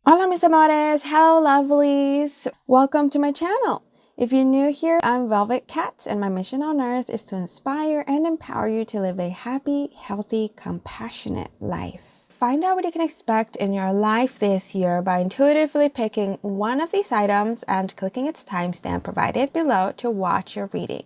Hola mis amores, hello lovelies, welcome to my channel. If you're new here, I'm Velvet Cat and my mission on earth is to inspire and empower you to live a happy, healthy, compassionate life. Find out what you can expect in your life this year by intuitively picking one of these items and clicking its timestamp provided below to watch your reading.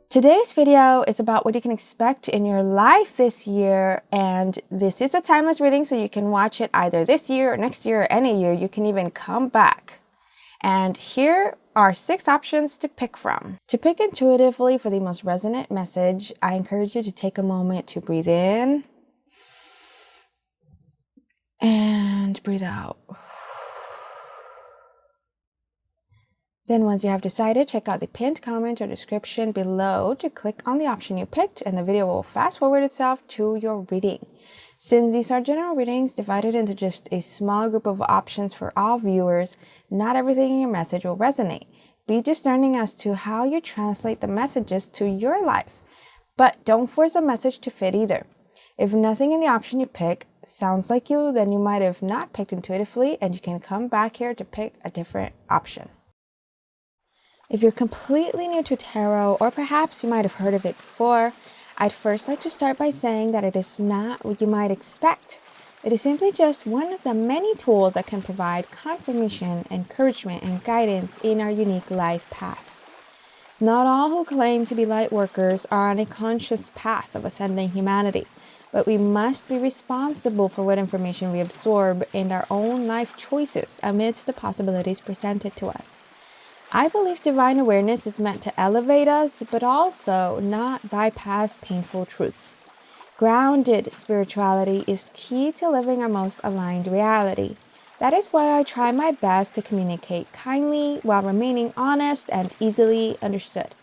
Today's video is about what you can expect in your life this year, and this is a timeless reading, so you can watch it either this year or next year or any year. You can even come back. And here are 6 options to pick from. To pick intuitively for the most resonant message, I encourage you to take a moment to breathe in and breathe out. Then once you have decided, check out the pinned comment or description below to click on the option you picked, and the video will fast forward itself to your reading. Since these are general readings divided into just a small group of options for all viewers, not everything in your message will resonate. Be discerning as to how you translate the messages to your life, but don't force a message to fit either. If nothing in the option you pick sounds like you, then you might have not picked intuitively, and you can come back here to pick a different option. If you're completely new to tarot, or perhaps you might have heard of it before, I'd first like to start by saying that it is not what you might expect. It is simply just one of the many tools that can provide confirmation, encouragement, and guidance in our unique life paths. Not all who claim to be light workers are on a conscious path of ascending humanity, but we must be responsible for what information we absorb in our own life choices amidst the possibilities presented to us. I believe divine awareness is meant to elevate us, but also not bypass painful truths. Grounded spirituality is key to living our most aligned reality. That is why I try my best to communicate kindly while remaining honest and easily understood.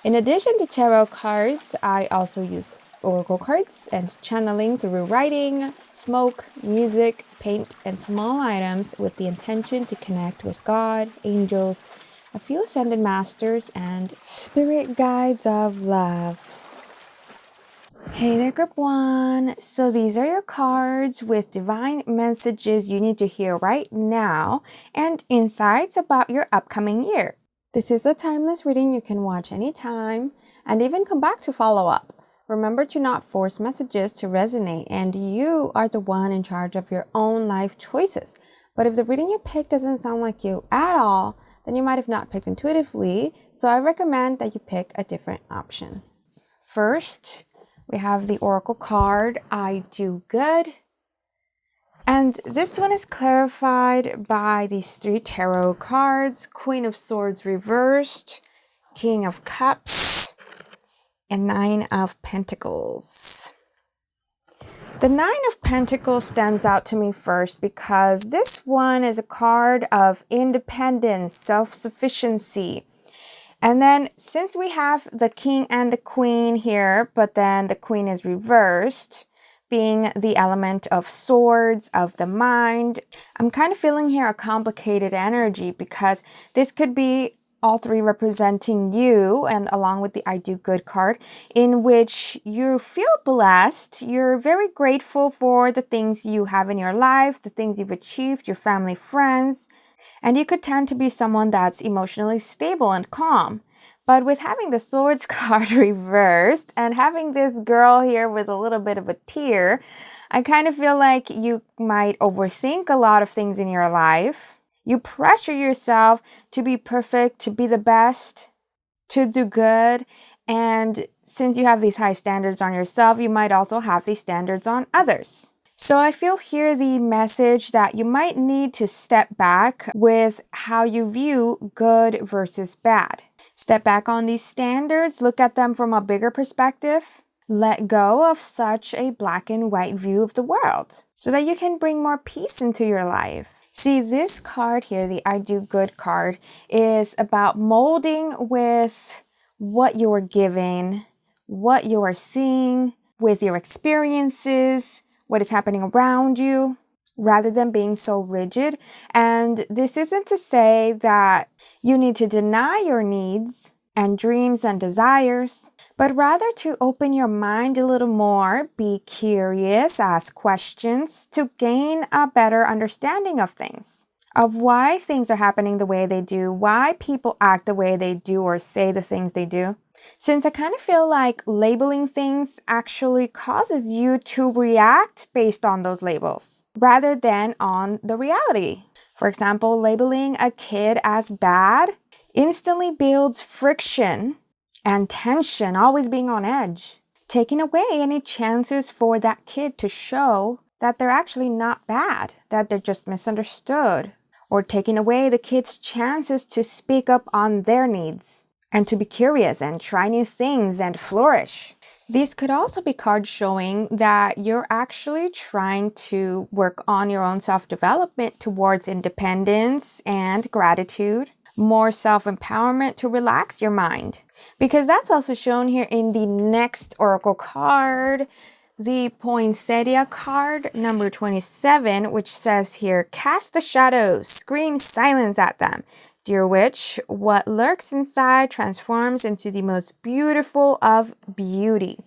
In addition to tarot cards, I also use oracle cards and channeling through writing, smoke, music, paint, and small items with the intention to connect with God, angels, a few ascended masters, and spirit guides of love. Hey there, group 1. So these are your cards with divine messages you need to hear right now and insights about your upcoming year. This is a timeless reading you can watch anytime and even come back to follow up. Remember to not force messages to resonate, and you are the one in charge of your own life choices. But if the reading you picked doesn't sound like you at all, then you might have not picked intuitively, so I recommend that you pick a different option. First, we have the oracle card, I Do Good. And this one is clarified by these 3 tarot cards, Queen of Swords reversed, King of Cups, and 9 of Pentacles. The 9 of Pentacles stands out to me first because this one is a card of independence, self-sufficiency. And then since we have the King and the Queen here, but then the Queen is reversed, being the element of swords, of the mind, I'm kind of feeling here a complicated energy because this could be all 3 representing you, and along with the I Do Good card, in which you feel blessed, you're very grateful for the things you have in your life, the things you've achieved, your family, friends, and you could tend to be someone that's emotionally stable and calm. But with having the Swords card reversed and having this girl here with a little bit of a tear, I kind of feel like you might overthink a lot of things in your life. You pressure yourself to be perfect, to be the best, to do good. And since you have these high standards on yourself, you might also have these standards on others. So I feel here the message that you might need to step back with how you view good versus bad. Step back on these standards, look at them from a bigger perspective. Let go of such a black and white view of the world so that you can bring more peace into your life. See, this card here, the I Do Good card, is about molding with what you are giving, what you are seeing, with your experiences, what is happening around you, rather than being so rigid. And this isn't to say that you need to deny your needs and dreams and desires, but rather to open your mind a little more, be curious, ask questions to gain a better understanding of things, of why things are happening the way they do, why people act the way they do or say the things they do. Since I kind of feel like labeling things actually causes you to react based on those labels rather than on the reality. For example, labeling a kid as bad instantly builds friction and tension, always being on edge, taking away any chances for that kid to show that they're actually not bad, that they're just misunderstood, or taking away the kid's chances to speak up on their needs and to be curious and try new things and flourish. These could also be cards showing that you're actually trying to work on your own self-development towards independence and gratitude, more self-empowerment to relax your mind. Because that's also shown here in the next oracle card, the poinsettia card, number 27, which says here, cast the shadows, scream silence at them. Dear witch, what lurks inside transforms into the most beautiful of beauty.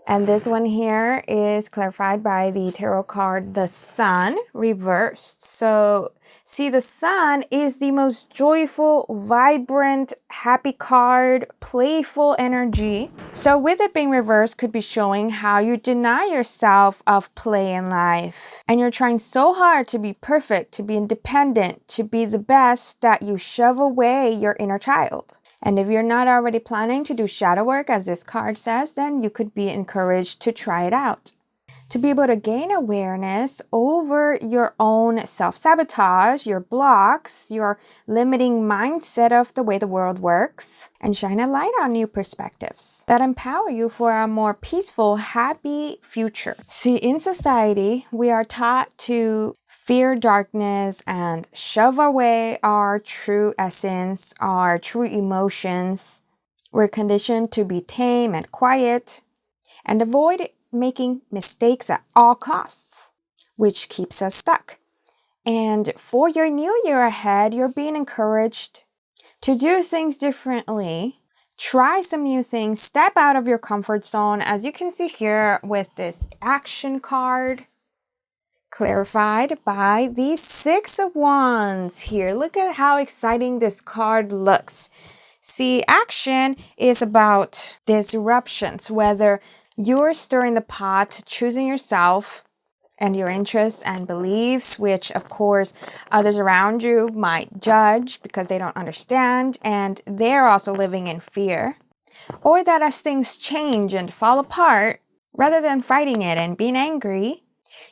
And this one here is clarified by the tarot card, the Sun reversed. So see, the Sun is the most joyful, vibrant, happy card, playful energy. So with it being reversed could be showing how you deny yourself of play in life. And you're trying so hard to be perfect, to be independent, to be the best that you shove away your inner child. And if you're not already planning to do shadow work, as this card says, then you could be encouraged to try it out. To be able to gain awareness over your own self-sabotage, your blocks, your limiting mindset of the way the world works, and shine a light on new perspectives that empower you for a more peaceful, happy future. See, in society, we are taught to fear darkness and shove away our true essence, our true emotions. We're conditioned to be tame and quiet and avoid making mistakes at all costs, which keeps us stuck. And for your new year ahead, you're being encouraged to do things differently, try some new things, step out of your comfort zone, as you can see here with this action card, clarified by the Six of Wands here. Look at how exciting this card looks. See, action is about disruptions, whether you're stirring the pot, choosing yourself and your interests and beliefs, which of course others around you might judge because they don't understand and they're also living in fear. Or that as things change and fall apart, rather than fighting it and being angry,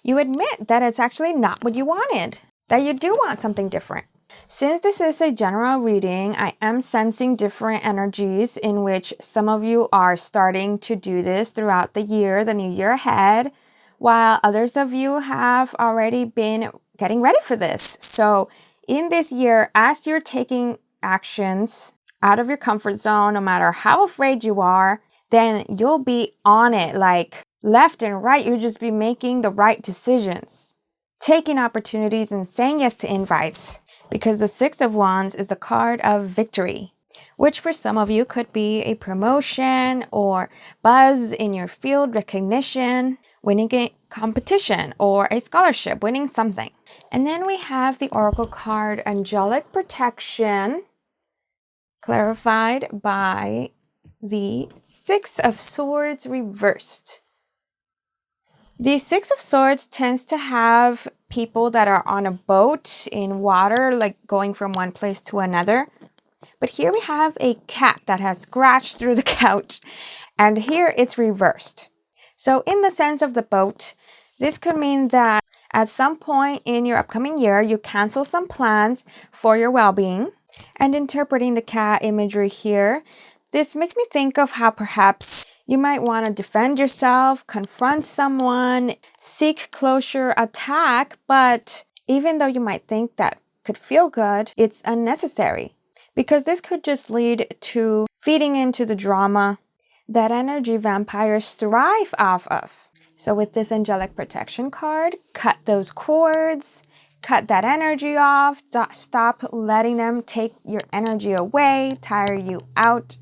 you admit that it's actually not what you wanted, that you do want something different. Since this is a general reading, I am sensing different energies in which some of you are starting to do this throughout the year, the new year ahead, while others of you have already been getting ready for this. So in this year, as you're taking actions out of your comfort zone, no matter how afraid you are, then you'll be on it, like left and right. You'll just be making the right decisions, taking opportunities and saying yes to invites, because the Six of Wands is the card of victory, which for some of you could be a promotion or buzz in your field, recognition, winning a competition or a scholarship, winning something. And then we have the oracle card, angelic protection, clarified by the Six of Swords reversed. The Six of Swords tends to have people that are on a boat in water, like going from one place to another. But here we have a cat that has scratched through the couch, and here it's reversed. So in the sense of the boat, this could mean that at some point in your upcoming year, you cancel some plans for your well-being. And interpreting the cat imagery here, this makes me think of how perhaps you might want to defend yourself, confront someone, seek closure, attack, but even though you might think that could feel good, it's unnecessary, because this could just lead to feeding into the drama that energy vampires thrive off of. So with this angelic protection card, cut those cords, cut that energy off, stop letting them take your energy away, tire you out.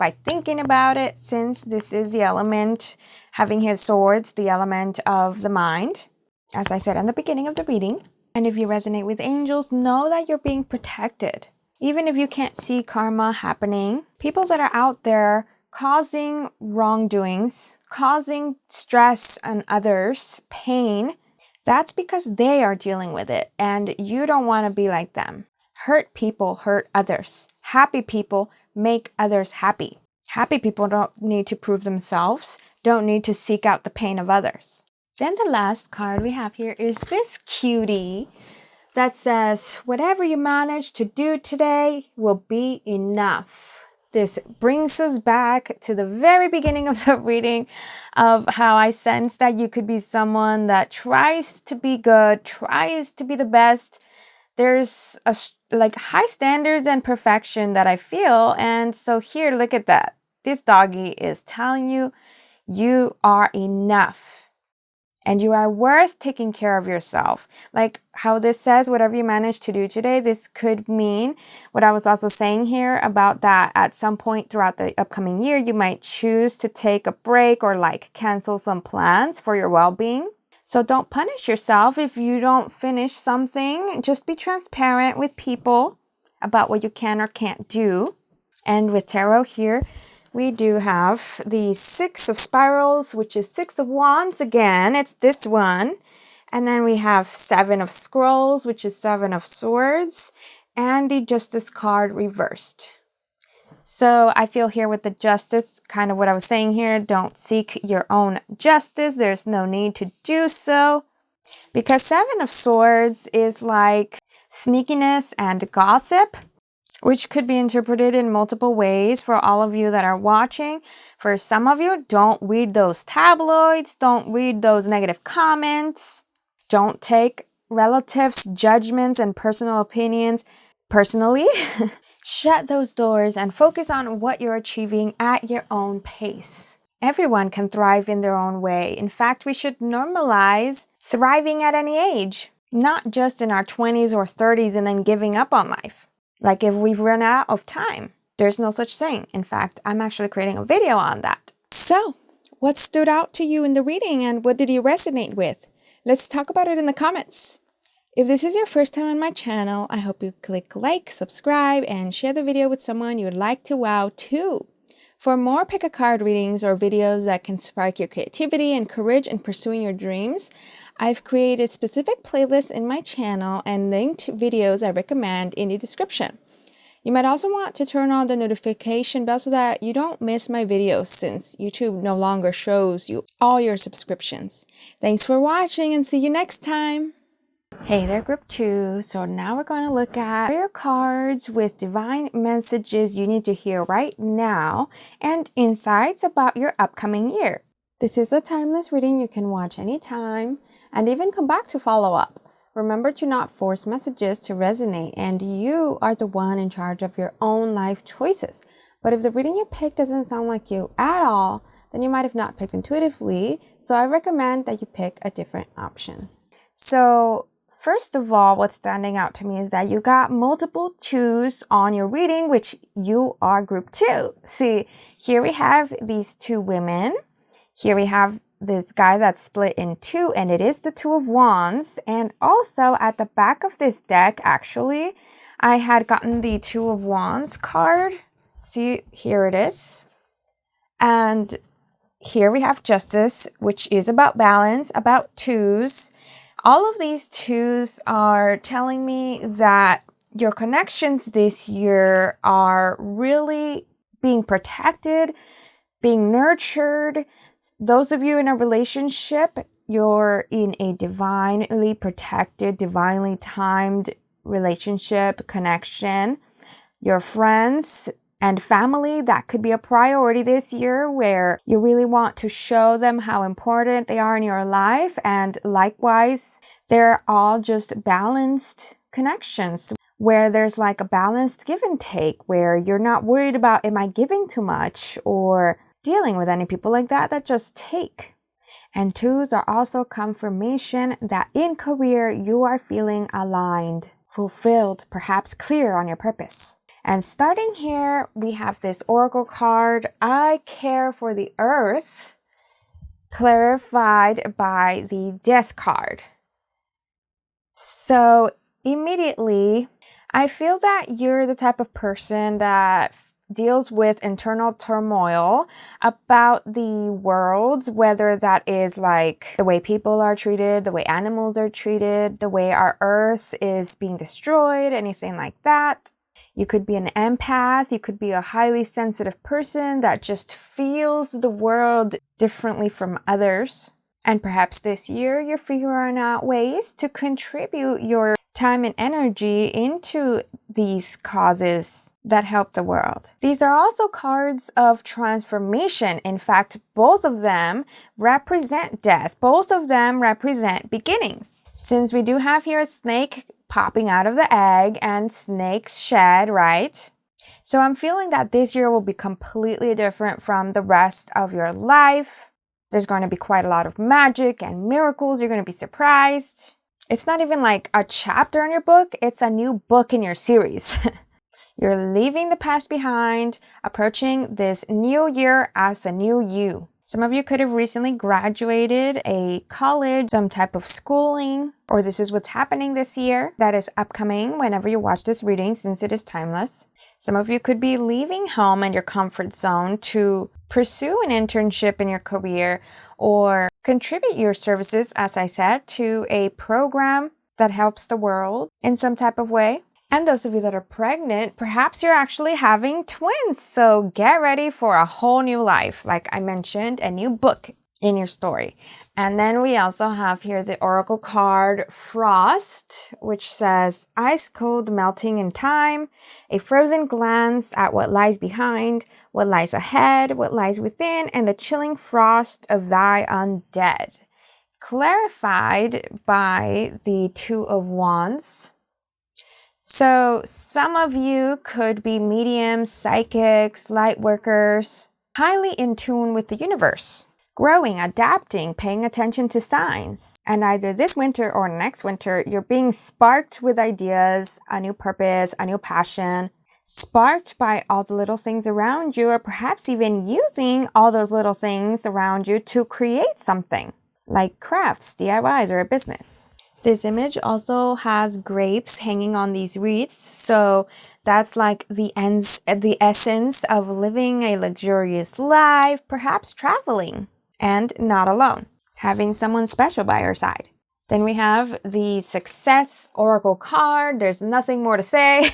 by thinking about it, since this is the element, having his swords, the element of the mind, as I said in the beginning of the reading. And if you resonate with angels, know that you're being protected. Even if you can't see karma happening, people that are out there causing wrongdoings, causing stress on others, pain, that's because they are dealing with it and you don't want to be like them. Hurt people hurt others. Happy people make others happy. Happy people don't need to prove themselves, don't need to seek out the pain of others. Then the last card we have here is this cutie that says, whatever you manage to do today will be enough. This brings us back to the very beginning of the reading of how I sense that you could be someone that tries to be good, tries to be the best. There's like high standards and perfection that I feel. And so here, look at that. This doggy is telling you, you are enough. And you are worth taking care of yourself. Like how this says, whatever you manage to do today, this could mean what I was also saying here about that at some point throughout the upcoming year, you might choose to take a break or like cancel some plans for your well-being. So don't punish yourself if you don't finish something. Just be transparent with people about what you can or can't do. And with tarot here, we do have the 6 of spirals, which is 6 of wands again. It's this one. And then we have 7 of scrolls, which is 7 of swords, and the justice card reversed. So I feel here with the justice, kind of what I was saying here, don't seek your own justice. There's no need to do so. Because 7 of swords is like sneakiness and gossip, which could be interpreted in multiple ways for all of you that are watching. For some of you, don't read those tabloids, don't read those negative comments, don't take relatives' judgments and personal opinions personally. Shut those doors and focus on what you're achieving at your own pace. Everyone can thrive in their own way. In fact, we should normalize thriving at any age, not just in our 20s or 30s and then giving up on life. Like if we've run out of time, there's no such thing. In fact, I'm actually creating a video on that. So, what stood out to you in the reading and what did you resonate with? Let's talk about it in the comments. If this is your first time on my channel, I hope you click like, subscribe, and share the video with someone you would like to wow too. For more pick a card readings or videos that can spark your creativity and courage in pursuing your dreams, I've created specific playlists in my channel and linked videos I recommend in the description. You might also want to turn on the notification bell so that you don't miss my videos since YouTube no longer shows you all your subscriptions. Thanks for watching and see you next time! Hey there, group 2. So now we're going to look at your cards with divine messages you need to hear right now and insights about your upcoming year. This is a timeless reading you can watch anytime and even come back to follow up. Remember to not force messages to resonate, and you are the one in charge of your own life choices. But if the reading you picked doesn't sound like you at all, then you might have not picked intuitively, so I recommend that you pick a different option. So first of all, what's standing out to me is that you got multiple 2s on your reading, which you are group 2. See, here we have these 2 women. Here we have this guy that's split in 2, and it is the 2 of wands. And also at the back of this deck, actually, I had gotten the 2 of wands card. See, here it is. And here we have justice, which is about balance, about 2s. All of these 2s are telling me that your connections this year are really being protected, being nurtured. Those of you in a relationship, you're in a divinely protected, divinely timed relationship, connection. Your friends and family, that could be a priority this year where you really want to show them how important they are in your life. And likewise, they're all just balanced connections where there's like a balanced give and take, where you're not worried about, am I giving too much, or dealing with any people like that just take. And 2s are also confirmation that in career you are feeling aligned, fulfilled, perhaps clear on your purpose. And starting here, we have this oracle card, I care for the earth, clarified by the death card. So immediately, I feel that you're the type of person that deals with internal turmoil about the world, whether that is like the way people are treated, the way animals are treated, the way our earth is being destroyed, anything like that. You could be an empath, you could be a highly sensitive person that just feels the world differently from others. And perhaps this year you're figuring out ways to contribute your time and energy into these causes that help the world. These are also cards of transformation. In fact, both of them represent death. Both of them represent beginnings. Since we do have here a snake popping out of the egg and snakes shed, right? So I'm feeling that this year will be completely different from the rest of your life. There's going to be quite a lot of magic and miracles. You're going to be surprised. It's not even like a chapter in your book. It's a new book in your series. You're leaving the past behind, approaching this new year as a new you. Some of you could have recently graduated a college, some type of schooling, or this is what's happening this year that is upcoming whenever you watch this reading, since it is timeless. Some of you could be leaving home and your comfort zone to pursue an internship in your career or contribute your services, as I said, to a program that helps the world in some type of way. And those of you that are pregnant, perhaps you're actually having twins. So get ready for a whole new life. Like I mentioned, a new book in your story. And then we also have here the oracle card Frost, which says ice cold melting in time, a frozen glance at what lies behind, what lies ahead, what lies within, and the chilling frost of thy undead. Clarified by the Two of Wands. So some of you could be mediums, psychics, light workers, highly in tune with the universe. Growing, adapting, paying attention to signs. And either this winter or next winter, you're being sparked with ideas, a new purpose, a new passion, sparked by all the little things around you, or perhaps even using all those little things around you to create something, like crafts, DIYs, or a business. This image also has grapes hanging on these wreaths, so that's like the essence of living a luxurious life, perhaps traveling. And not alone, having someone special by your side. Then we have the Success Oracle card. There's nothing more to say.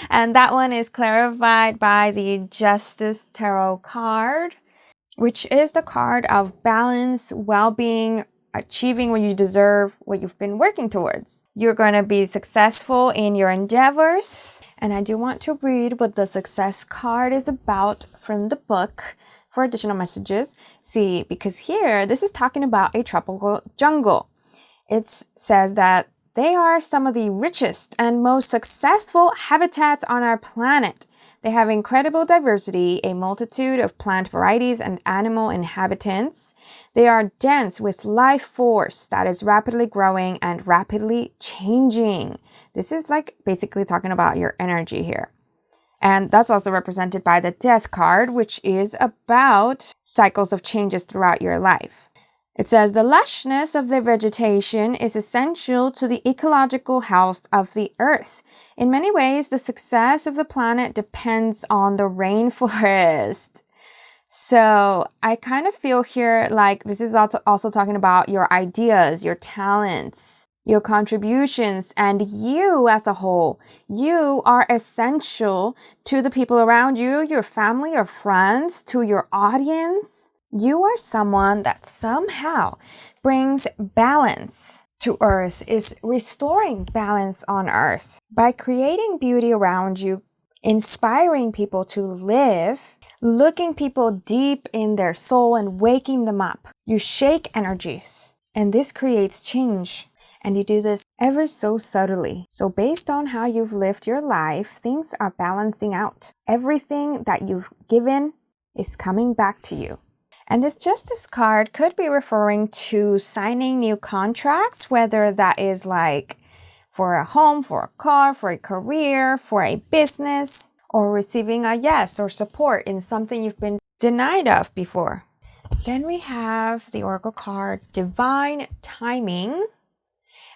And that one is clarified by the Justice Tarot card, which is the card of balance, well-being, achieving what you deserve, what you've been working towards. You're going to be successful in your endeavors. And I do want to read what the Success card is about from the book for additional messages. See, because here, this is talking about a tropical jungle. It says that they are some of the richest and most successful habitats on our planet. They have incredible diversity, a multitude of plant varieties and animal inhabitants. They are dense with life force that is rapidly growing and rapidly changing. This is like basically talking about your energy here. And that's also represented by the Death card, which is about cycles of changes throughout your life. It says the lushness of the vegetation is essential to the ecological health of the earth. In many ways, the success of the planet depends on the rainforest. So I kind of feel here like this is also talking about your ideas, your talents, your contributions, and you as a whole. You are essential to the people around you, your family, your friends, to your audience. You are someone that somehow brings balance to earth, is restoring balance on earth by creating beauty around you, inspiring people to live, looking people deep in their soul and waking them up. You shake energies, and this creates change. And you do this ever so subtly. So based on how you've lived your life, things are balancing out. Everything that you've given is coming back to you. And this Justice card could be referring to signing new contracts, whether that is like for a home, for a car, for a career, for a business, or receiving a yes or support in something you've been denied of before. Then we have the Oracle card, Divine Timing.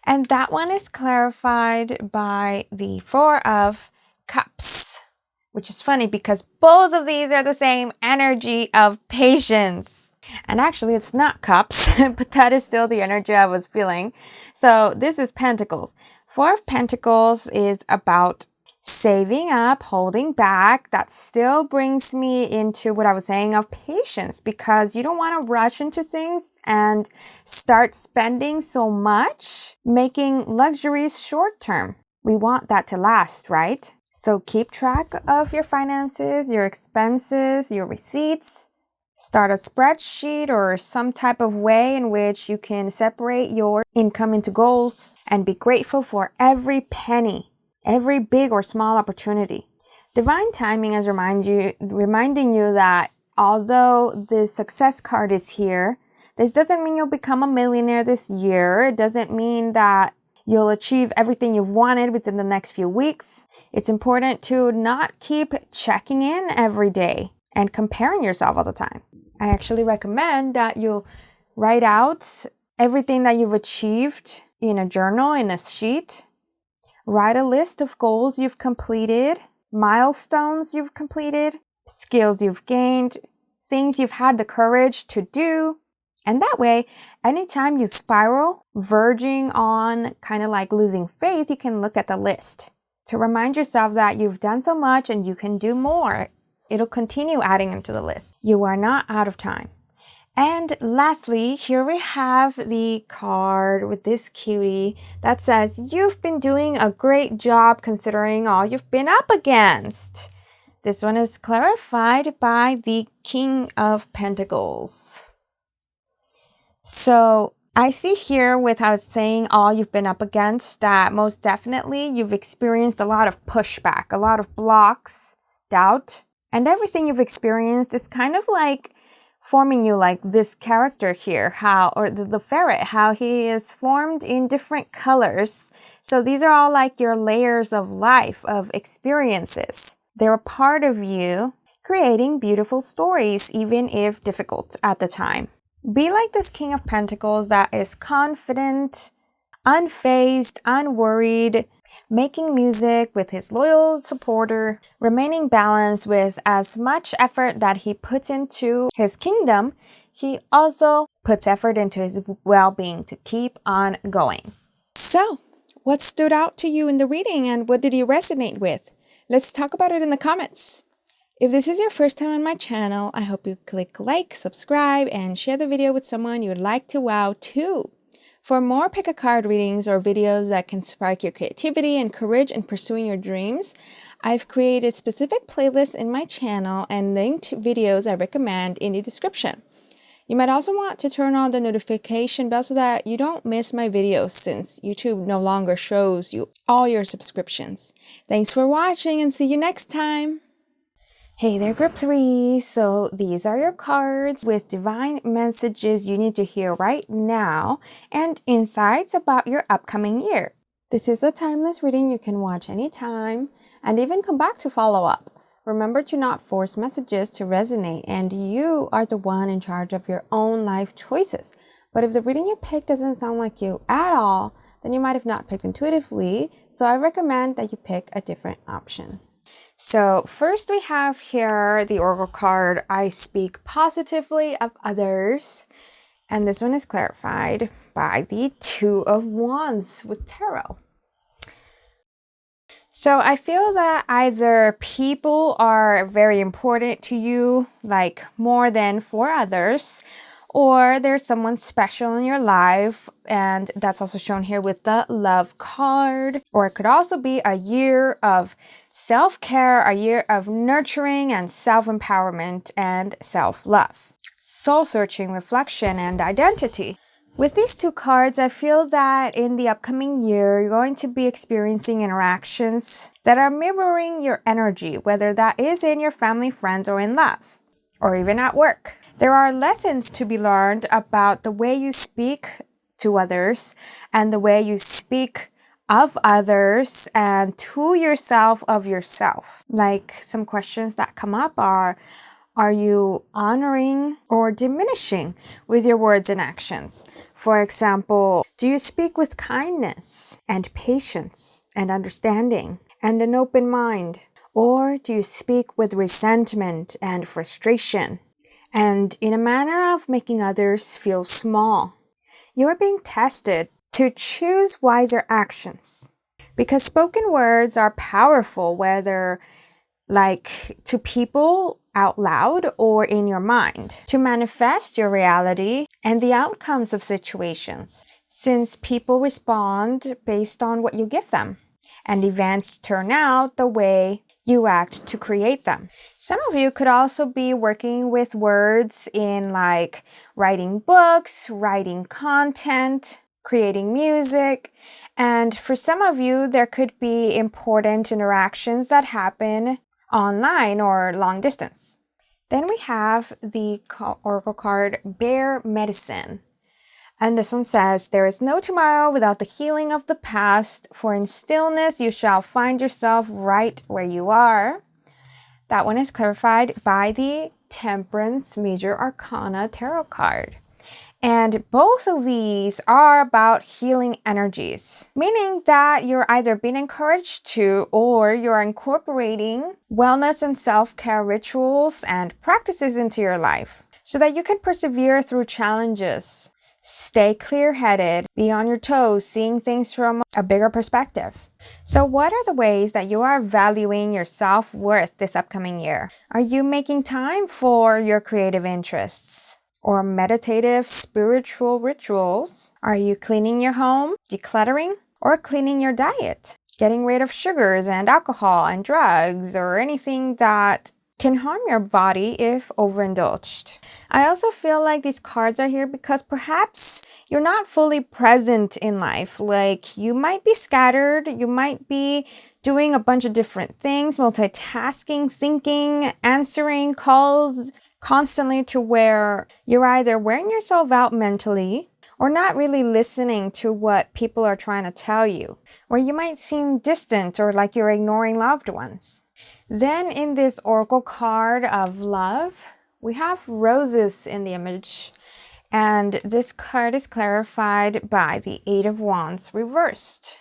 And that one is clarified by the Four of Cups, which is funny because both of these are the same energy of patience. And actually, it's not cups, but that is still the energy I was feeling. So this is Pentacles. Four of Pentacles is about saving up, holding back. That still brings me into what I was saying of patience, because you don't want to rush into things and start spending so much, making luxuries short term. We want that to last, right? So keep track of your finances, your expenses, your receipts. Start a spreadsheet or some type of way in which you can separate your income into goals and be grateful for every penny, every big or small opportunity. Divine timing is reminding you that although the success card is here, this doesn't mean you'll become a millionaire this year. It doesn't mean that you'll achieve everything you've wanted within the next few weeks. It's important to not keep checking in every day and comparing yourself all the time. I actually recommend that you write out everything that you've achieved in a journal, in a sheet. Write a list of goals you've completed, milestones you've completed, skills you've gained, things you've had the courage to do. And that way, anytime you spiral, verging on kind of like losing faith, you can look at the list to remind yourself that you've done so much and you can do more. It'll continue adding into the list. You are not out of time. And lastly, here we have the card with this cutie that says, you've been doing a great job considering all you've been up against. This one is clarified by the King of Pentacles. So I see here with how it's saying all you've been up against that most definitely you've experienced a lot of pushback, a lot of blocks, doubt. And everything you've experienced is kind of like forming you, like this character here, or the ferret, how he is formed in different colors. So these are all like your layers of life, of experiences. They're a part of you creating beautiful stories, even if difficult at the time. Be like this King of Pentacles that is confident, unfazed, unworried, making music with his loyal supporter, remaining balanced with as much effort that he puts into his kingdom, he also puts effort into his well-being to keep on going. So, what stood out to you in the reading and what did you resonate with? Let's talk about it in the comments. If this is your first time on my channel, I hope you click like, subscribe, and share the video with someone you would like to wow too. For more pick-a-card readings or videos that can spark your creativity and courage in pursuing your dreams, I've created specific playlists in my channel and linked videos I recommend in the description. You might also want to turn on the notification bell so that you don't miss my videos, since YouTube no longer shows you all your subscriptions. Thanks for watching and see you next time! Hey there, Group 3. So these are your cards with divine messages you need to hear right now and insights about your upcoming year. This is a timeless reading you can watch anytime and even come back to follow up. Remember to not force messages to resonate, and you are the one in charge of your own life choices. But if the reading you picked doesn't sound like you at all, then you might have not picked intuitively, so I recommend that you pick a different option. So first we have here the Oracle card, I speak positively of others. And this one is clarified by the Two of Wands with Tarot. So I feel that either people are very important to you, like more than for others, or there's someone special in your life, and that's also shown here with the Love card. Or it could also be a year of self-care, a year of nurturing and self-empowerment and self-love. Soul-searching, reflection, and identity. With these two cards, I feel that in the upcoming year, you're going to be experiencing interactions that are mirroring your energy, whether that is in your family, friends, or in love, or even at work. There are lessons to be learned about the way you speak to others and the way you speak of others and to yourself of yourself. Like some questions that come up are you honoring or diminishing with your words and actions? For example, do you speak with kindness and patience and understanding and an open mind? Or do you speak with resentment and frustration and in a manner of making others feel small? You are being tested to choose wiser actions because spoken words are powerful, whether like to people out loud or in your mind, to manifest your reality and the outcomes of situations, since people respond based on what you give them, and events turn out the way you act to create them. Some of you could also be working with words in like writing books, writing content, creating music, and for some of you, there could be important interactions that happen online or long distance. Then we have the oracle card Bear Medicine. And this one says, there is no tomorrow without the healing of the past, for in stillness you shall find yourself right where you are. That one is clarified by the Temperance Major Arcana Tarot card. And both of these are about healing energies, meaning that you're either being encouraged to or you're incorporating wellness and self-care rituals and practices into your life so that you can persevere through challenges. Stay clear-headed, be on your toes, seeing things from a bigger perspective. So what are the ways that you are valuing your self-worth this upcoming year? Are you making time for your creative interests or meditative spiritual rituals? Are you cleaning your home, decluttering, or cleaning your diet? Getting rid of sugars and alcohol and drugs or anything that can harm your body if overindulged. I also feel like these cards are here because perhaps you're not fully present in life. Like you might be scattered, you might be doing a bunch of different things, multitasking, thinking, answering calls constantly, to where you're either wearing yourself out mentally or not really listening to what people are trying to tell you, or you might seem distant or like you're ignoring loved ones. Then in this oracle card of love, we have roses in the image, and this card is clarified by the Eight of Wands reversed.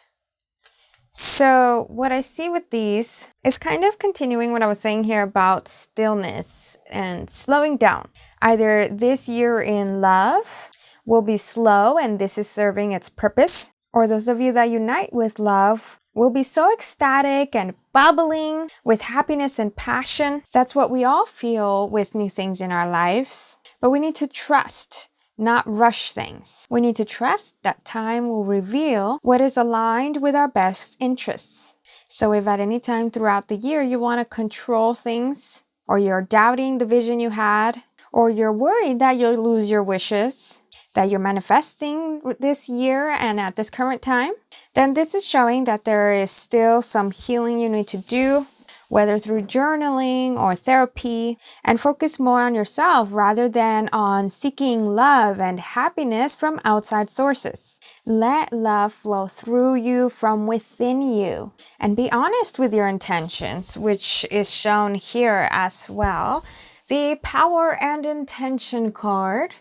So what I see with these is kind of continuing what I was saying here about stillness and slowing down. Either this year in love will be slow and this is serving its purpose, or those of you that unite with love will be so ecstatic and bubbling with happiness and passion. That's what we all feel with new things in our lives. But we need to trust, not rush things. We need to trust that time will reveal what is aligned with our best interests. So if at any time throughout the year you want to control things, or you're doubting the vision you had, or you're worried that you'll lose your wishes that you're manifesting this year and at this current time, then this is showing that there is still some healing you need to do, whether through journaling or therapy, and focus more on yourself rather than on seeking love and happiness from outside sources. Let love flow through you from within you, and be honest with your intentions, which is shown here as well. The Power and Intention card,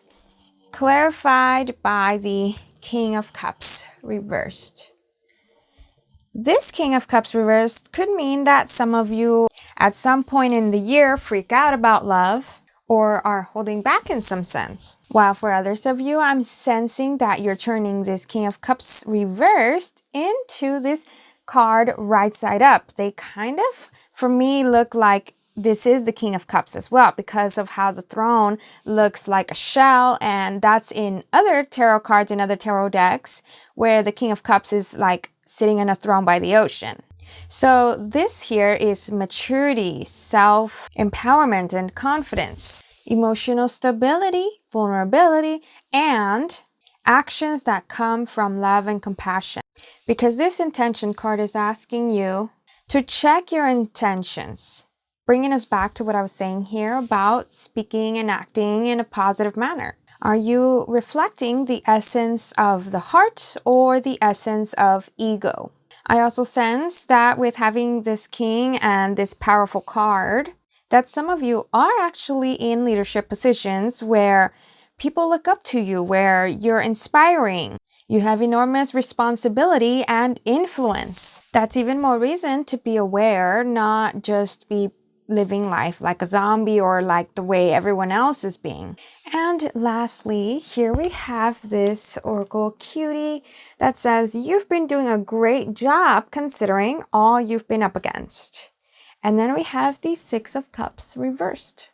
clarified by the King of Cups reversed. This King of Cups reversed could mean that some of you at some point in the year freak out about love or are holding back in some sense. While for others of you, I'm sensing that you're turning this King of Cups reversed into this card right side up. They kind of, for me, look like this is the King of Cups as well, because of how the throne looks like a shell, and that's in other tarot cards in other tarot decks where the King of Cups is like sitting on a throne by the ocean. So this here is maturity, self-empowerment and confidence, emotional stability, vulnerability, and actions that come from love and compassion. Because this intention card is asking you to check your intentions, bringing us back to what I was saying here about speaking and acting in a positive manner. Are you reflecting the essence of the heart or the essence of ego? I also sense that with having this king and this powerful card, that some of you are actually in leadership positions where people look up to you, where you're inspiring. You have enormous responsibility and influence. That's even more reason to be aware, not just be living life like a zombie or like the way everyone else is being. And lastly, here we have this Oracle cutie that says you've been doing a great job considering all you've been up against. And then we have the Six of Cups reversed.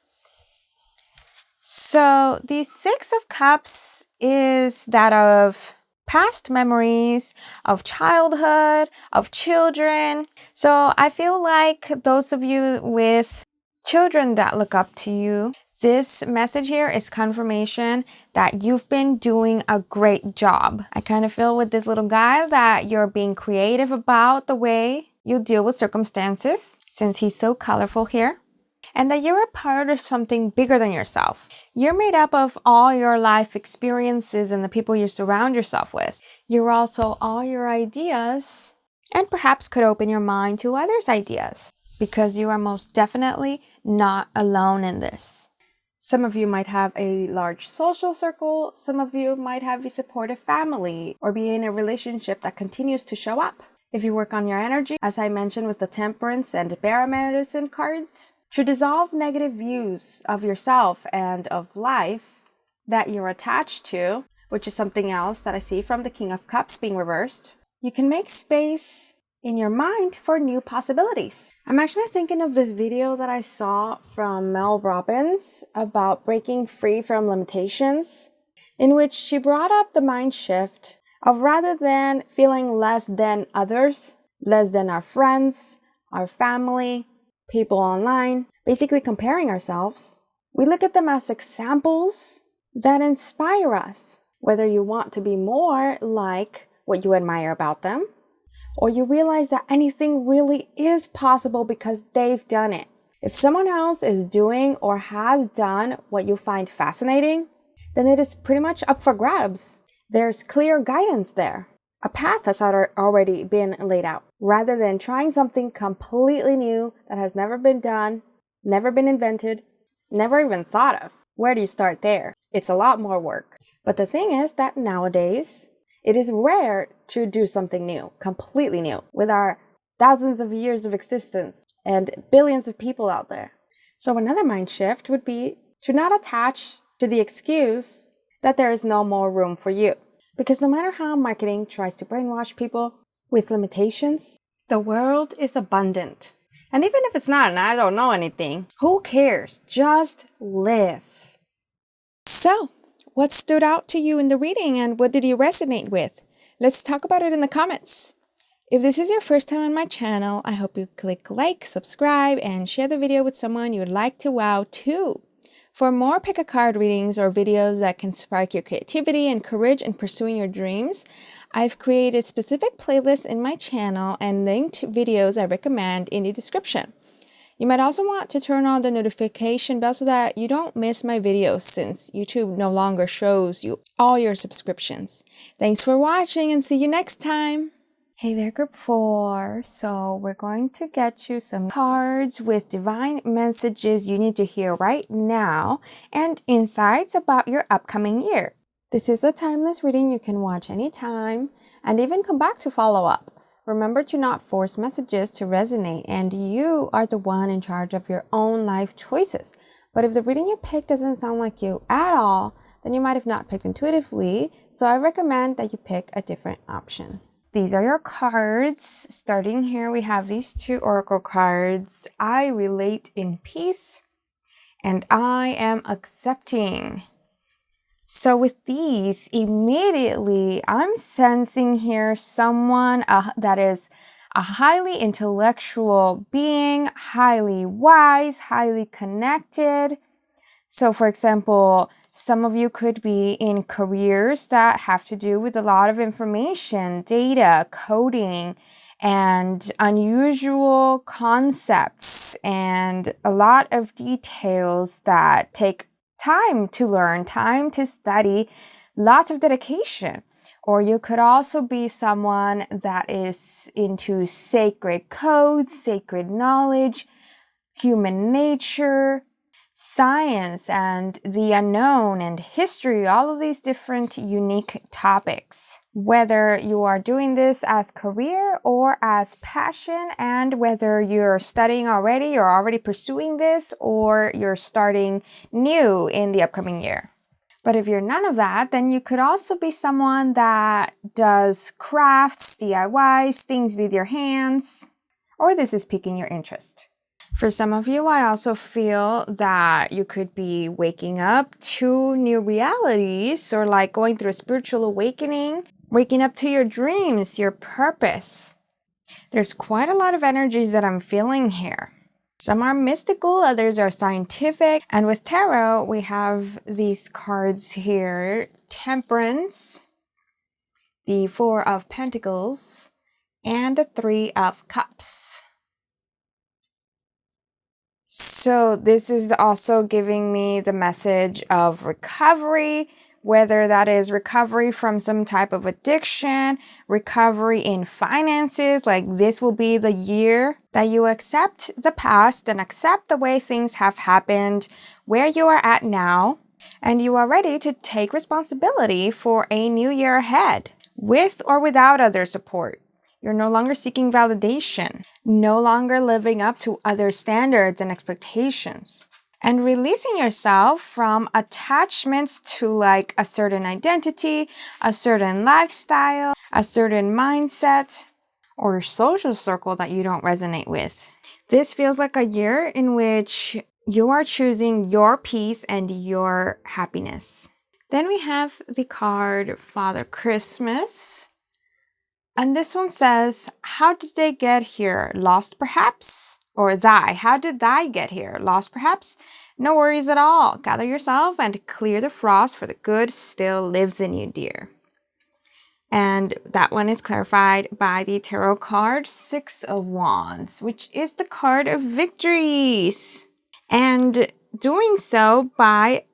So the Six of Cups is that of past memories, of childhood, of children. So I feel like those of you with children that look up to you, this message here is confirmation that you've been doing a great job. I kind of feel with this little guy that you're being creative about the way you deal with circumstances, since he's so colorful here. And that you're a part of something bigger than yourself. You're made up of all your life experiences and the people you surround yourself with. You're also all your ideas and perhaps could open your mind to others' ideas because you are most definitely not alone in this. Some of you might have a large social circle. Some of you might have a supportive family or be in a relationship that continues to show up. If you work on your energy, as I mentioned with the Temperance and Squirrel Medicine cards, to dissolve negative views of yourself and of life that you're attached to, which is something else that I see from the King of Cups being reversed, you can make space in your mind for new possibilities. I'm actually thinking of this video that I saw from Mel Robbins about breaking free from limitations, in which she brought up the mind shift of rather than feeling less than others, less than our friends, our family, people online, basically comparing ourselves, we look at them as examples that inspire us, whether you want to be more like what you admire about them, or you realize that anything really is possible because they've done it. If someone else is doing or has done what you find fascinating, then it is pretty much up for grabs. There's clear guidance there. A path has already been laid out, rather than trying something completely new that has never been done, never been invented, never even thought of. Where do you start there? It's a lot more work. But the thing is that nowadays, it is rare to do something new, completely new, with our thousands of years of existence and billions of people out there. So another mind shift would be to not attach to the excuse that there is no more room for you. Because no matter how marketing tries to brainwash people with limitations, the world is abundant. And even if it's not and I don't know anything, who cares? Just live. So, what stood out to you in the reading and what did you resonate with? Let's talk about it in the comments. If this is your first time on my channel, I hope you click like, subscribe, and share the video with someone you would like to wow too. For more pick a card readings or videos that can spark your creativity and courage in pursuing your dreams, I've created specific playlists in my channel and linked videos I recommend in the description. You might also want to turn on the notification bell so that you don't miss my videos since YouTube no longer shows you all your subscriptions. Thanks for watching and see you next time! Hey there, group 4. So we're going to get you some cards with divine messages you need to hear right now and insights about your upcoming year. This is a timeless reading you can watch anytime and even come back to follow up. Remember to not force messages to resonate, and you are the one in charge of your own life choices. But if the reading you picked doesn't sound like you at all, then you might have not picked intuitively, so I recommend that you pick a different option. These are your cards. Starting here, we have these 2 oracle cards. I relate in peace, and I am accepting. So with these, immediately, I'm sensing here someone that is a highly intellectual being, highly wise, highly connected. So for example, some of you could be in careers that have to do with a lot of information, data, coding, and unusual concepts, and a lot of details that take time to learn, time to study, lots of dedication. Or you could also be someone that is into sacred codes, sacred knowledge, human nature, science and the unknown and history, all of these different unique topics. Whether you are doing this as career or as passion, and whether you're studying already, you're already pursuing this, or you're starting new in the upcoming year. But if you're none of that, then you could also be someone that does crafts, DIYs, things with your hands, or this is piquing your interest. For some of you, I also feel that you could be waking up to new realities, or like going through a spiritual awakening, waking up to your dreams, your purpose. There's quite a lot of energies that I'm feeling here. Some are mystical, others are scientific. And with tarot, we have these cards here: Temperance, the Four of Pentacles, and the Three of Cups. So this is also giving me the message of recovery, whether that is recovery from some type of addiction, recovery in finances, like this will be the year that you accept the past and accept the way things have happened, where you are at now, and you are ready to take responsibility for a new year ahead, with or without other support. You're no longer seeking validation, no longer living up to other standards and expectations, and releasing yourself from attachments to like a certain identity, a certain lifestyle, a certain mindset, or social circle that you don't resonate with. This feels like a year in which you are choosing your peace and your happiness. Then we have the card Father Christmas. And this one says, how did they get here? Lost perhaps? Or thy, how did thy get here? Lost perhaps? No worries at all. Gather yourself and clear the frost, for the good still lives in you, dear. And that one is clarified by the tarot card Six of Wands, which is the card of victories. And doing so by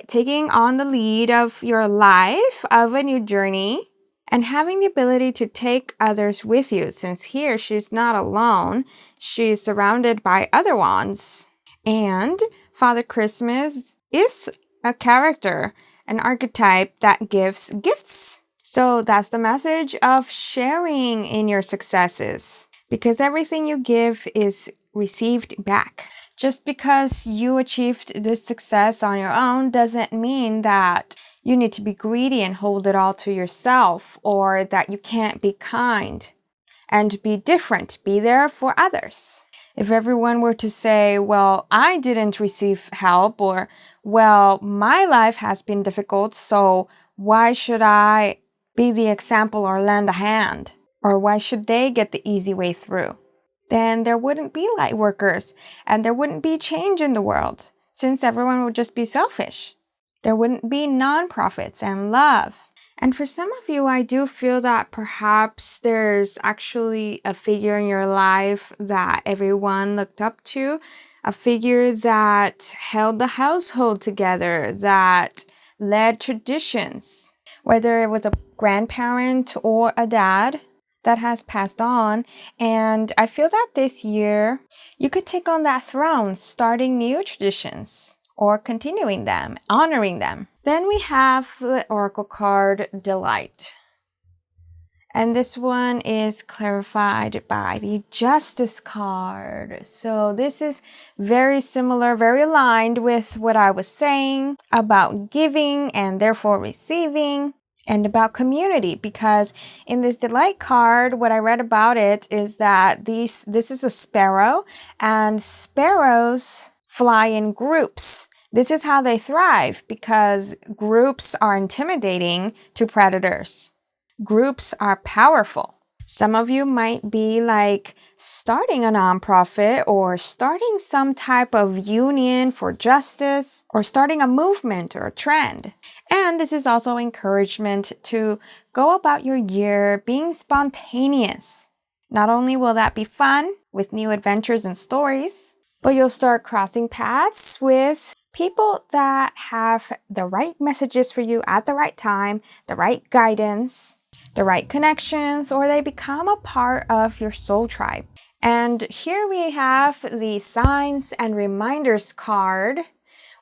taking on the lead of your life, of a new journey, and having the ability to take others with you, since here she's not alone. She's surrounded by other wands. And Father Christmas is a character, an archetype that gives gifts. So that's the message of sharing in your successes, because everything you give is received back. Just because you achieved this success on your own doesn't mean that you need to be greedy and hold it all to yourself, or that you can't be kind and be different, be there for others. If everyone were to say, well, I didn't receive help, or, well, my life has been difficult, so why should I be the example or lend a hand? Or why should they get the easy way through? Then there wouldn't be light workers, and there wouldn't be change in the world, since everyone would just be selfish. There wouldn't be nonprofits and love. And for some of you, I do feel that perhaps there's actually a figure in your life that everyone looked up to, a figure that held the household together, that led traditions, whether it was a grandparent or a dad that has passed on. And I feel that this year, you could take on that throne, starting new traditions, or continuing them, honoring them. Then we have the Oracle card, Delight. And this one is clarified by the Justice card. So this is very similar, very aligned with what I was saying about giving and therefore receiving, and about community, because in this Delight card, what I read about it is that this is a sparrow, and sparrows fly in groups. This is how they thrive, because groups are intimidating to predators. Groups are powerful. Some of you might be like starting a nonprofit, or starting some type of union for justice, or starting a movement or a trend. And this is also encouragement to go about your year being spontaneous. Not only will that be fun with new adventures and stories, but you'll start crossing paths with People that have the right messages for you at the right time, the right guidance, the right connections, or they become a part of your soul tribe. And here we have the signs and reminders card,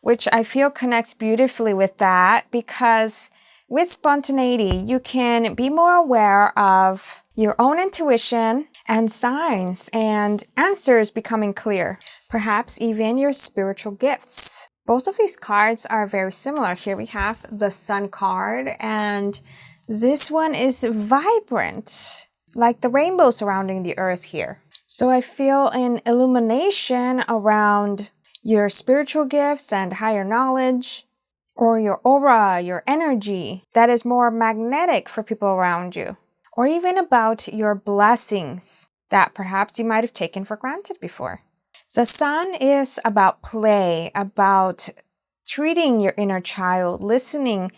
which I feel connects beautifully with that, because with spontaneity, you can be more aware of your own intuition and signs and answers becoming clear. Perhaps even your spiritual gifts. Both of these cards are very similar. Here we have the Sun card, and this one is vibrant, like the rainbow surrounding the earth here. So I feel an illumination around your spiritual gifts and higher knowledge, or your aura, your energy that is more magnetic for people around you, or even about your blessings that perhaps you might have taken for granted before. The Sun is about play, about treating your inner child, listening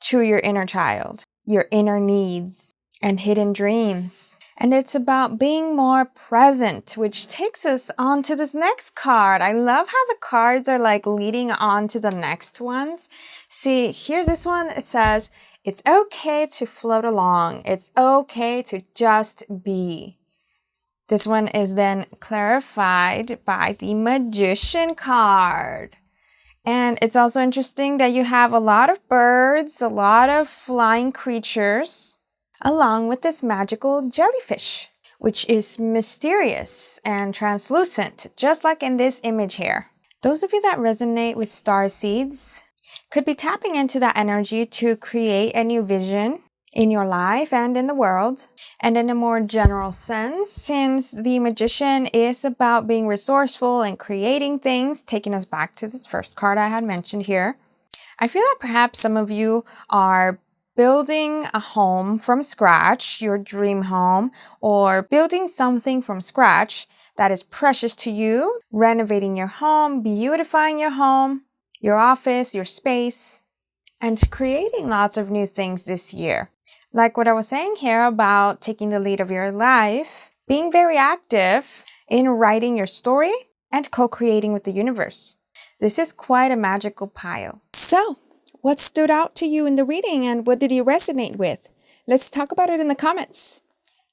to your inner child, your inner needs and hidden dreams. And it's about being more present, which takes us on to this next card. I love how the cards are like leading on to the next ones. See, here this one, it says, it's okay to float along. It's okay to just be. This one is then clarified by the Magician card. And it's also interesting that you have a lot of birds, a lot of flying creatures, along with this magical jellyfish, which is mysterious and translucent, just like in this image here. Those of you that resonate with star seeds could be tapping into that energy to create a new vision in your life and in the world. And in a more general sense, since the Magician is about being resourceful and creating things, taking us back to this first card I had mentioned here, I feel that perhaps some of you are building a home from scratch, your dream home, or building something from scratch that is precious to you, renovating your home, beautifying your home, your office, your space, and creating lots of new things this year. Like what I was saying here about taking the lead of your life, being very active in writing your story and co-creating with the universe. This is quite a magical pile. So, what stood out to you in the reading and what did you resonate with? Let's talk about it in the comments.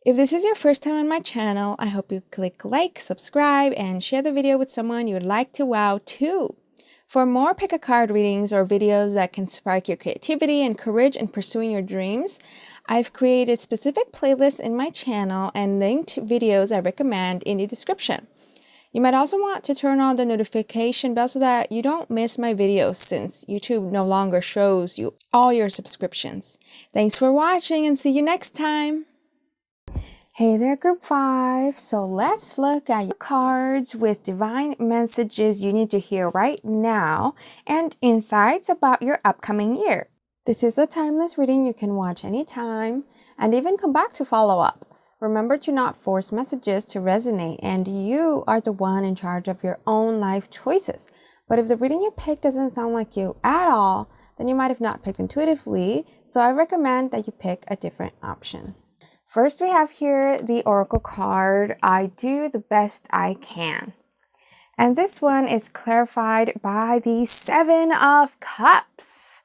If this is your first time on my channel, I hope you click like, subscribe, and share the video with someone you would like to wow too. For more pick-a-card readings or videos that can spark your creativity and courage in pursuing your dreams, I've created specific playlists in my channel and linked videos I recommend in the description. You might also want to turn on the notification bell so that you don't miss my videos, since YouTube no longer shows you all your subscriptions. Thanks for watching and see you next time! Hey there, Group 5. So let's look at your cards with divine messages you need to hear right now and insights about your upcoming year. This is a timeless reading you can watch anytime and even come back to follow up. Remember to not force messages to resonate, and you are the one in charge of your own life choices. But if the reading you picked doesn't sound like you at all, then you might have not picked intuitively, so I recommend that you pick a different option. First, we have here the Oracle card, I do the best I can. And this one is clarified by the Seven of Cups.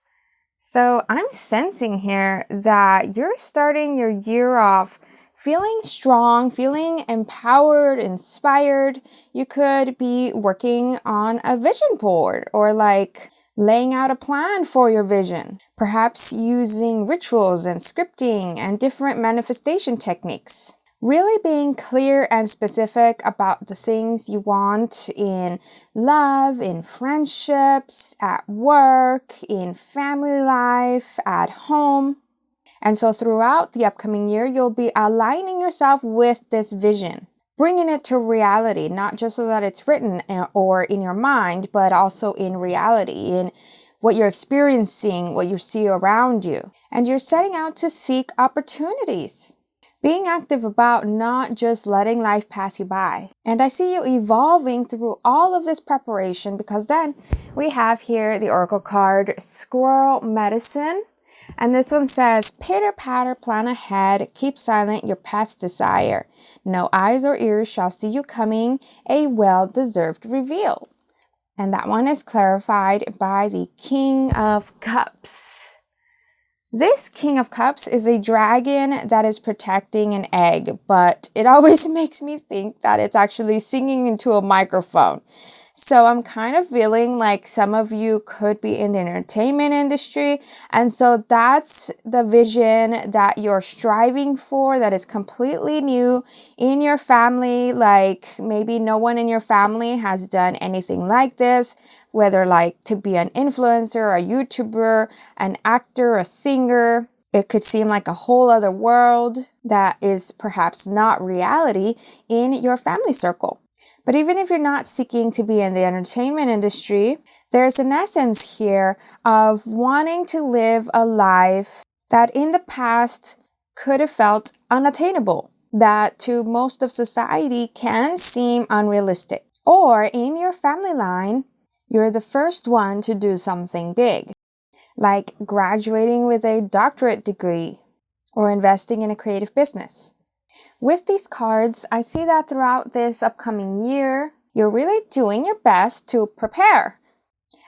So I'm sensing here that you're starting your year off feeling strong, feeling empowered, inspired. You could be working on a vision board or like laying out a plan for your vision. Perhaps using rituals and scripting and different manifestation techniques. Really being clear and specific about the things you want in love, in friendships, at work, in family life, at home. And so throughout the upcoming year, you'll be aligning yourself with this vision, bringing it to reality, not just so that it's written or in your mind, but also in reality, in what you're experiencing, what you see around you. And you're setting out to seek opportunities, being active about not just letting life pass you by. And I see you evolving through all of this preparation, because then we have here the Oracle card, Squirrel Medicine. And this one says, pitter patter, plan ahead, keep silent your pet's desire. No eyes or ears shall see you coming, a well-deserved reveal. And that one is clarified by the King of Cups. This King of Cups is a dragon that is protecting an egg, but it always makes me think that it's actually singing into a microphone. So I'm kind of feeling like some of you could be in the entertainment industry. And so that's the vision that you're striving for that is completely new in your family. Like maybe no one in your family has done anything like this, whether like to be an influencer, a YouTuber, an actor, a singer. It could seem like a whole other world that is perhaps not reality in your family circle. But even if you're not seeking to be in the entertainment industry, there's an essence here of wanting to live a life that in the past could have felt unattainable, that to most of society can seem unrealistic. Or in your family line, you're the first one to do something big, like graduating with a doctorate degree or investing in a creative business. With these cards, I see that throughout this upcoming year, you're really doing your best to prepare,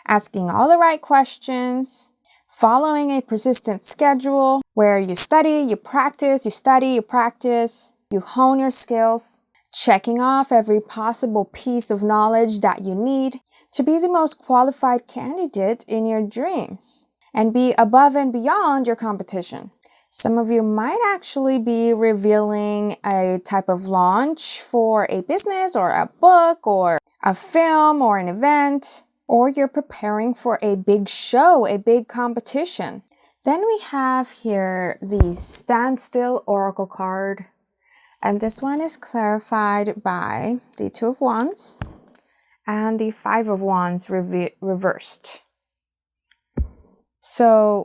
asking all the right questions, following a persistent schedule where you study, you practice, you study, you practice, you hone your skills, checking off every possible piece of knowledge that you need to be the most qualified candidate in your dreams and be above and beyond your competition. Some of you might actually be revealing a type of launch for a business or a book or a film or an event, or you're preparing for a big show, a big competition. Then we have here the Standstill Oracle card, and this one is clarified by the Two of Wands and the Five of Wands reversed. So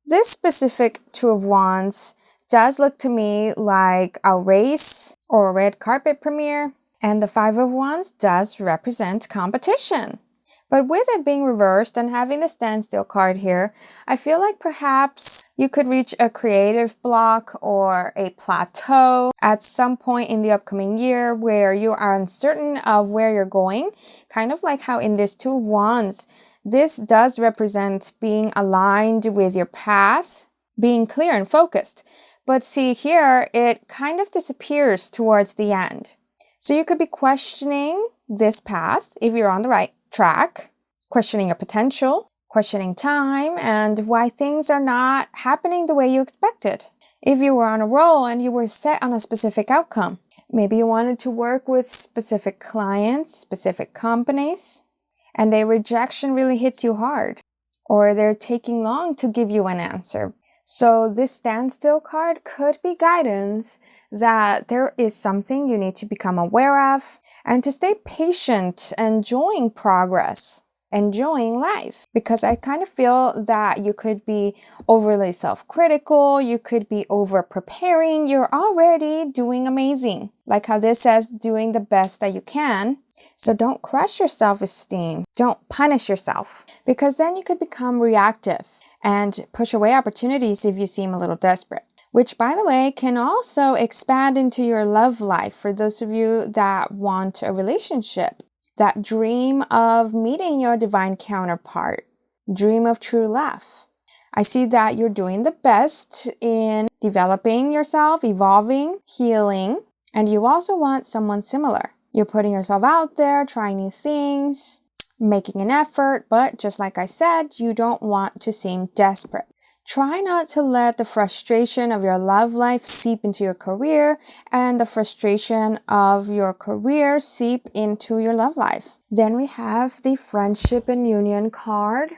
this specific Two of Wands does look to me like a race or a red carpet premiere, and the Five of Wands does represent competition. But with it being reversed and having the standstill card here, I feel like perhaps you could reach a creative block or a plateau at some point in the upcoming year where you are uncertain of where you're going, kind of like how in this Two of Wands, this does represent being aligned with your path, being clear and focused. But see here, it kind of disappears towards the end. So you could be questioning this path if you're on the right track, questioning your potential, questioning time, and why things are not happening the way you expected. If you were on a roll and you were set on a specific outcome, maybe you wanted to work with specific clients, specific companies, and a rejection really hits you hard, or they're taking long to give you an answer. So this standstill card could be guidance that there is something you need to become aware of and to stay patient, enjoying progress, enjoying life. Because I kind of feel that you could be overly self-critical, you could be over-preparing, you're already doing amazing. Like how this says, doing the best that you can. So don't crush your self-esteem. Don't punish yourself, because then you could become reactive and push away opportunities if you seem a little desperate. Which, by the way, can also expand into your love life for those of you that want a relationship, that dream of meeting your divine counterpart, dream of true love. I see that you're doing the best in developing yourself, evolving, healing, and you also want someone similar. You're putting yourself out there, trying new things, making an effort, but just like I said, you don't want to seem desperate. Try not to let the frustration of your love life seep into your career and the frustration of your career seep into your love life. Then we have the Friendship and Union card.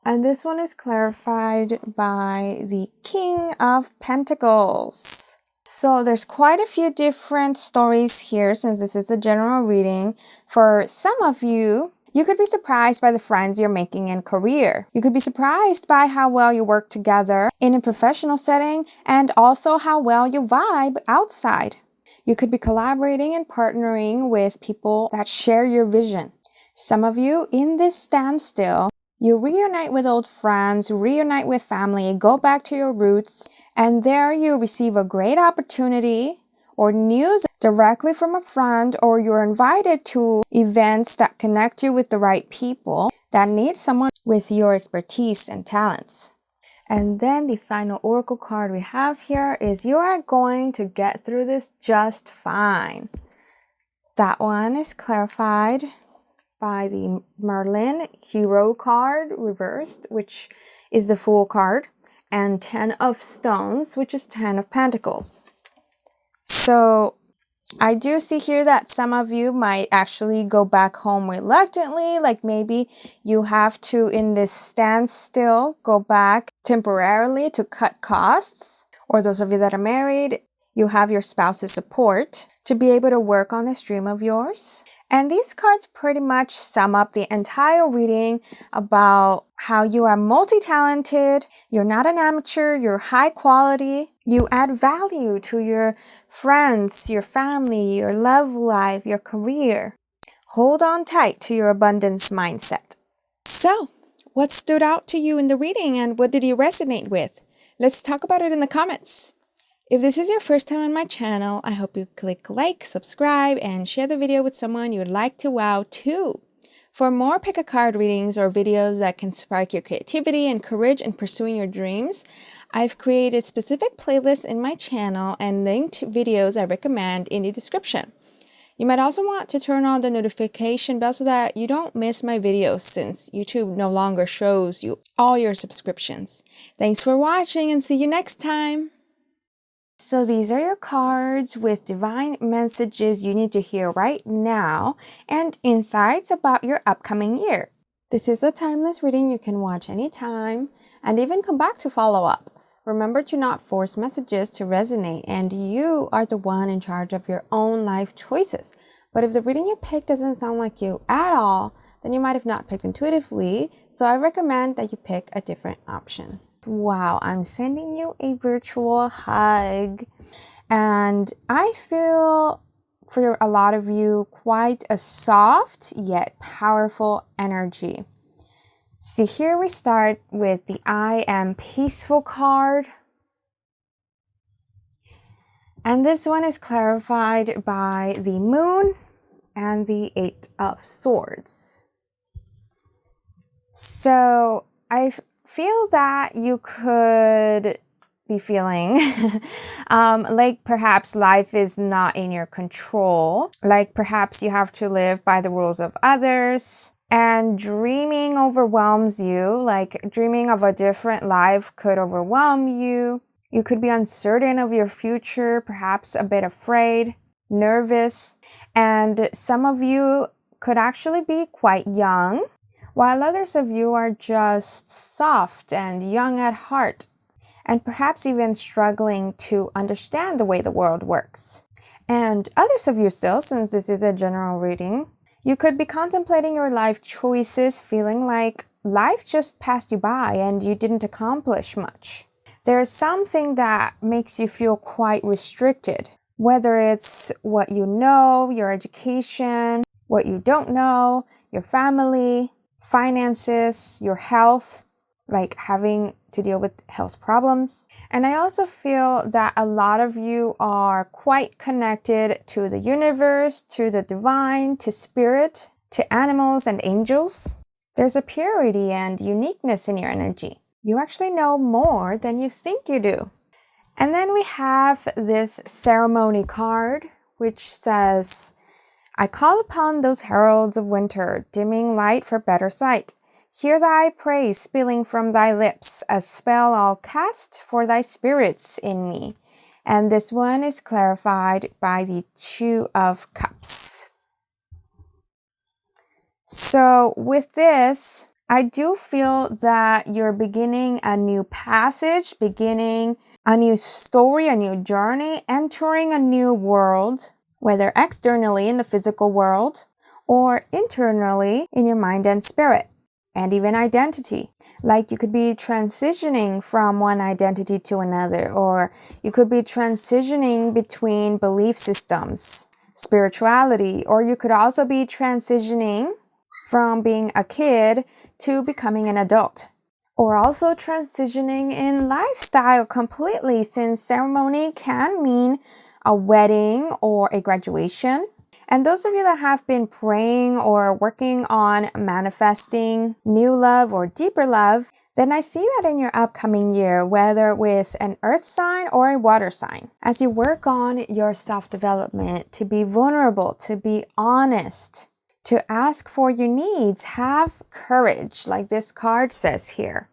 And this one is clarified by the King of Pentacles. So there's quite a few different stories here since this is a general reading. For some of you, you could be surprised by the friends you're making in career. You could be surprised by how well you work together in a professional setting and also how well you vibe outside. You could be collaborating and partnering with people that share your vision. Some of you in this standstill, you reunite with old friends, reunite with family, go back to your roots, and there you receive a great opportunity or news directly from a friend, or you're invited to events that connect you with the right people that need someone with your expertise and talents. And then the final oracle card we have here is you are going to get through this just fine. That one is clarified by the Merlin Hero card reversed, which is the Fool card, and 10 of Stones, which is 10 of Pentacles. So I do see here that some of you might actually go back home reluctantly, like maybe you have to, in this standstill, go back temporarily to cut costs. Or those of you that are married, you have your spouse's support to be able to work on this dream of yours. And these cards pretty much sum up the entire reading about how you are multi-talented, you're not an amateur, you're high quality, you add value to your friends, your family, your love life, your career. Hold on tight to your abundance mindset. So, what stood out to you in the reading and what did you resonate with? Let's talk about it in the comments. If this is your first time on my channel, I hope you click like, subscribe, and share the video with someone you would like to wow too. For more pick-a-card readings or videos that can spark your creativity and courage in pursuing your dreams, I've created specific playlists in my channel and linked videos I recommend in the description. You might also want to turn on the notification bell so that you don't miss my videos, since YouTube no longer shows you all your subscriptions. Thanks for watching and see you next time! So these are your cards with divine messages you need to hear right now and insights about your upcoming year. This is a timeless reading you can watch anytime and even come back to follow up. Remember to not force messages to resonate, and you are the one in charge of your own life choices. But if the reading you picked doesn't sound like you at all, then you might have not picked intuitively, so I recommend that you pick a different option. Wow, I'm sending you a virtual hug, and I feel for a lot of you quite a soft yet powerful energy. See, here we start with the I am peaceful card, and this one is clarified by the Moon and the Eight of Swords. So I feel that you could be feeling like perhaps life is not in your control, like perhaps you have to live by the rules of others, and dreaming overwhelms you, like dreaming of a different life could overwhelm you. You could be uncertain of your future, perhaps a bit afraid, nervous, and some of you could actually be quite young, while others of you are just soft and young at heart, and perhaps even struggling to understand the way the world works. And others of you still, since this is a general reading, you could be contemplating your life choices, feeling like life just passed you by and you didn't accomplish much. There's something that makes you feel quite restricted, whether it's what you know, your education, what you don't know, your family, finances, your health, like having to deal with health problems. And I also feel that a lot of you are quite connected to the universe, to the divine, to spirit, to animals and angels. There's a purity and uniqueness in your energy. You actually know more than you think you do. And then we have this ceremony card, which says, I call upon those heralds of winter, dimming light for better sight. Hear thy praise spilling from thy lips, a spell I'll cast for thy spirits in me. And this one is clarified by the Two of Cups. So with this, I do feel that you're beginning a new passage, beginning a new story, a new journey, entering a new world, whether externally in the physical world or internally in your mind and spirit, and even identity. Like you could be transitioning from one identity to another, or you could be transitioning between belief systems, spirituality, or you could also be transitioning from being a kid to becoming an adult, or also transitioning in lifestyle completely, since ceremony can mean a wedding, or a graduation. And those of you that have been praying or working on manifesting new love or deeper love, then I see that in your upcoming year, whether with an earth sign or a water sign. As you work on your self-development, to be vulnerable, to be honest, to ask for your needs, have courage, like this card says here.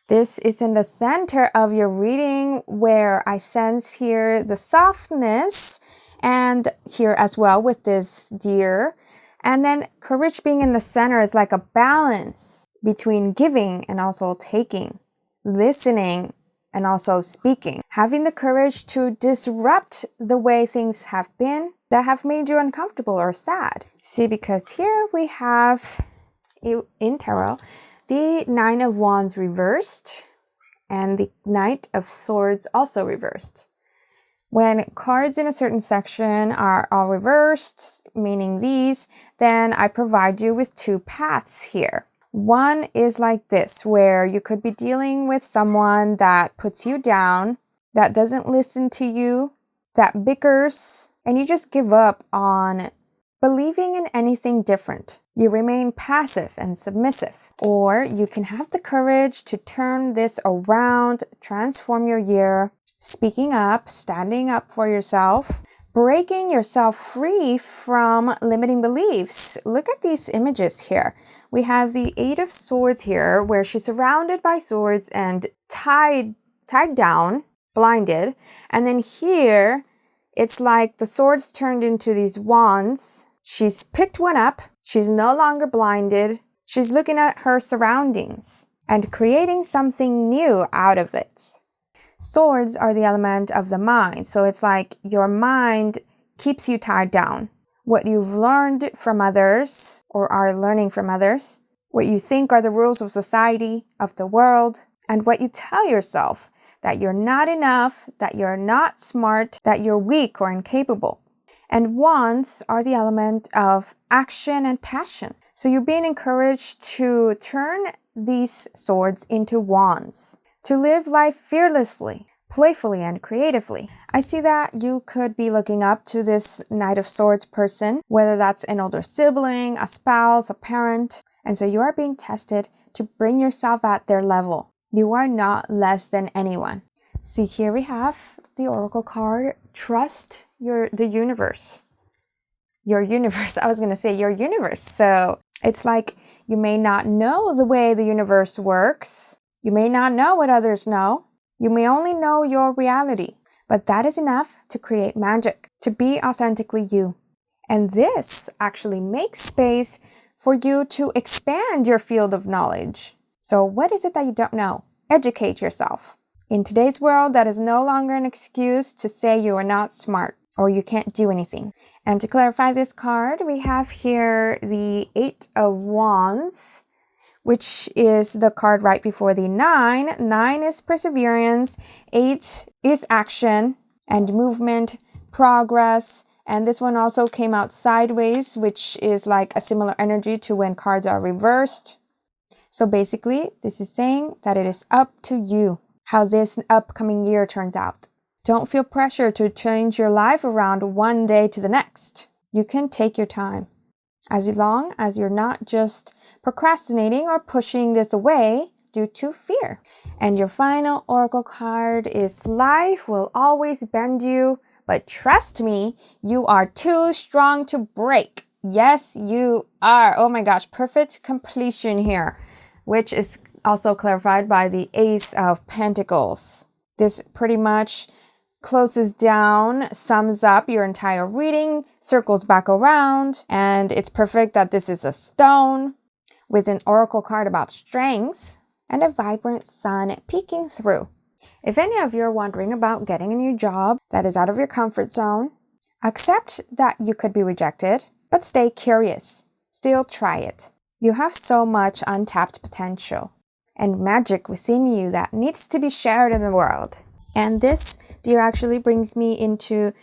This is in the center of your reading where I sense here the softness, and here as well with this deer. And then courage being in the center is like a balance between giving and also taking, listening and also speaking, having the courage to disrupt the way things have been that have made you uncomfortable or sad. See, because here we have in tarot the Nine of Wands reversed and the Knight of Swords also reversed. When cards in a certain section are all reversed, meaning these, then I provide you with two paths here. One is like this, where you could be dealing with someone that puts you down, that doesn't listen to you, that bickers, and you just give up on believing in anything different. You remain passive and submissive. Or you can have the courage to turn this around, transform your year, speaking up, standing up for yourself, breaking yourself free from limiting beliefs. Look at these images here. We have the Eight of Swords here, where she's surrounded by swords and tied down, blinded. And then here, it's like the swords turned into these wands. She's picked one up. She's no longer blinded. She's looking at her surroundings and creating something new out of it. Swords are the element of the mind, so it's like your mind keeps you tied down. What you've learned from others, or are learning from others, what you think are the rules of society, of the world, and what you tell yourself, that you're not enough, that you're not smart, that you're weak or incapable. And wands are the element of action and passion. So you're being encouraged to turn these swords into wands, to live life fearlessly, playfully, and creatively. I see that you could be looking up to this Knight of Swords person, whether that's an older sibling, a spouse, a parent. And so you are being tested to bring yourself at their level. You are not less than anyone. See, here we have the Oracle card, trust the universe. Your universe. I was going to say your universe. So it's like you may not know the way the universe works. You may not know what others know. You may only know your reality. But that is enough to create magic, to be authentically you. And this actually makes space for you to expand your field of knowledge. So what is it that you don't know? Educate yourself. In today's world, that is no longer an excuse to say you are not smart or you can't do anything. And to clarify this card, we have here the Eight of Wands, which is the card right before the 9. 9 is perseverance, 8 is action and movement, progress, and this one also came out sideways, which is like a similar energy to when cards are reversed. So basically, this is saying that it is up to you how this upcoming year turns out. Don't feel pressure to change your life around one day to the next. You can take your time, as long as you're not just procrastinating or pushing this away due to fear. And your final oracle card is life will always bend you, but trust me, you are too strong to break. Yes, you are. Oh my gosh, perfect completion here, which is also clarified by the Ace of Pentacles. This pretty much closes down, sums up your entire reading, circles back around, and it's perfect that this is a stone with an oracle card about strength and a vibrant sun peeking through. If any of you are wondering about getting a new job that is out of your comfort zone, accept that you could be rejected, but stay curious. Still try it. You have so much untapped potential and magic within you that needs to be shared in the world. And this, dear, actually brings me into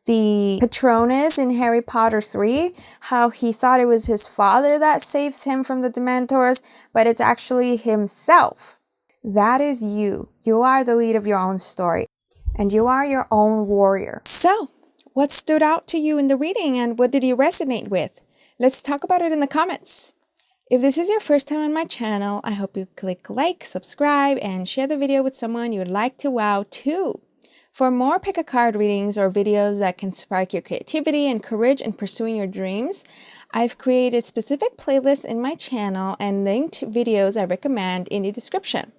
the Patronus in Harry Potter 3, how he thought it was his father that saves him from the Dementors, but it's actually himself. That is you. You are the lead of your own story. and you are your own warrior. So, what stood out to you in the reading and what did you resonate with? Let's talk about it in the comments. If this is your first time on my channel, I hope you click like, subscribe, and share the video with someone you would like to wow too. For more pick a card readings or videos that can spark your creativity and courage in pursuing your dreams, I've created specific playlists in my channel and linked videos I recommend in the description.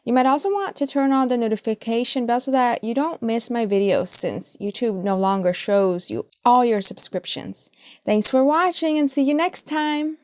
You might also want to turn on the notification bell so that you don't miss my videos since YouTube no longer shows you all your subscriptions. Thanks for watching and see you next time!